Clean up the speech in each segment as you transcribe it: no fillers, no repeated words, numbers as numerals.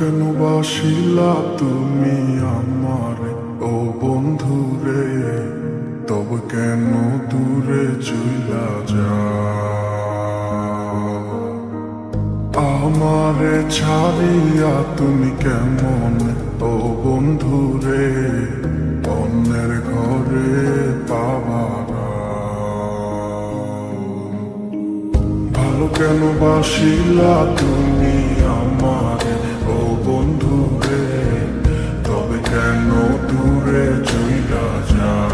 কেন বাসিলা তুমি আমারে ও বন্ধুরে, তবে কেন দূরে চইলা যাও? আমারে ছাড়িয়া তুমি কেমন ও বন্ধুরে অন্যের ঘরে পাবারা? ভালো কেন বাসিলা তুমি আমারে ও বন্ধুরে, তবে কেন দূরে চইলা যাও?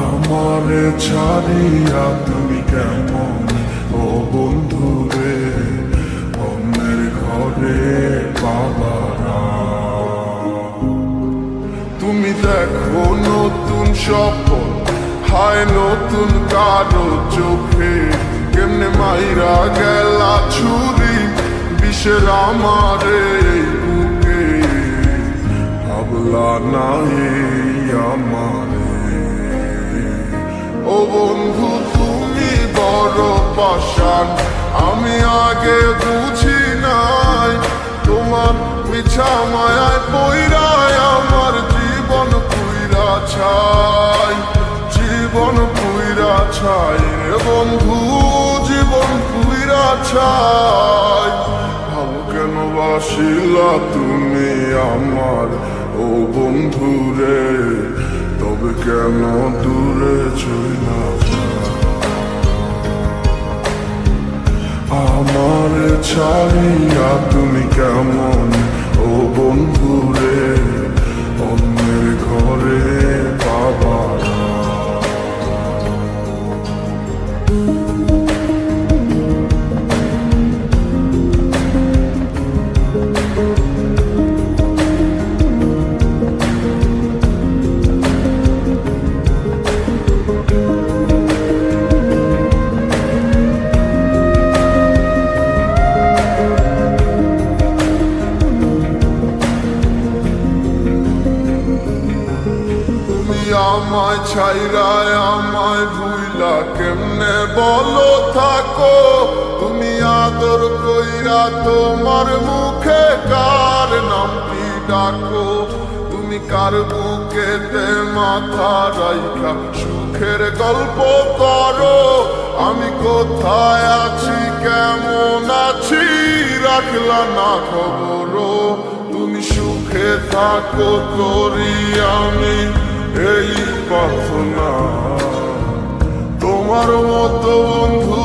আমারে ছাড়িয়া তুমি কেমন ও বন্ধুরে অন্যের ঘরে পাবারা? তুমি দেখো নতুন স্বপ্ন হায় নতুন কারো চোখে, কেমনে মাইরা গেলা ছুরি বিষের আমারে বুকে। ভাবলা না এই আমারে ও বন্ধু তুমি বড় পাষাণ, আমি আগে বুঝি নাই তোমার মিছা মায়ায় পইরায় আমার জীবন পুইরা ছাই, জীবন পুইরা ছাই রে বন্ধু, জীবন পুইরা ছাই। ভালো কেন বাসিলা তুমি আমার ও বন্ধুরে, তবে কেন দূরে চইলা যাও? আমার ছাড়িয়া তুমি কেমন ও বন্ধুরে অন্যের ঘরে পাবারা? আমায় ছাইরায় আমায় ভুইলা কেমনে বলো থাকো? তুমি আদর কইরা তোমার মুখে কার নামটি ডাকো? তুমি কার বুকেতে মাথা রাইখা সুখের গল্প করো? আমি কোথায় আছি কেমন আছি রাখলা না খবর? তুমি সুখে থাকো করি আমি এই প্রার্থনা, তোমার মতো বন্ধু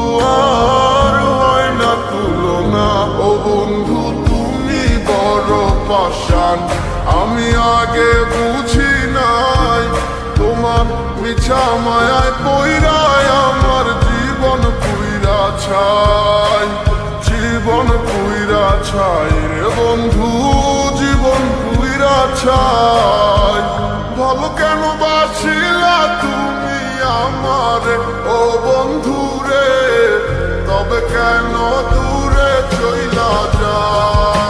আর হয় না তুলনা। ও বন্ধু তুমি বড় পাষাণ, আমি আগে বুঝি নাই তোমার মিছা মায়ায় পইরায় আমার জীবন পুইরা ছাই, জীবন পুইরা ছাই রে বন্ধু, জীবন পুইরা ছাই। ভালো কেন বাসিলা তুমি আমারে ও বন্ধুরে, তবে কেন দূরে চইলা যাও?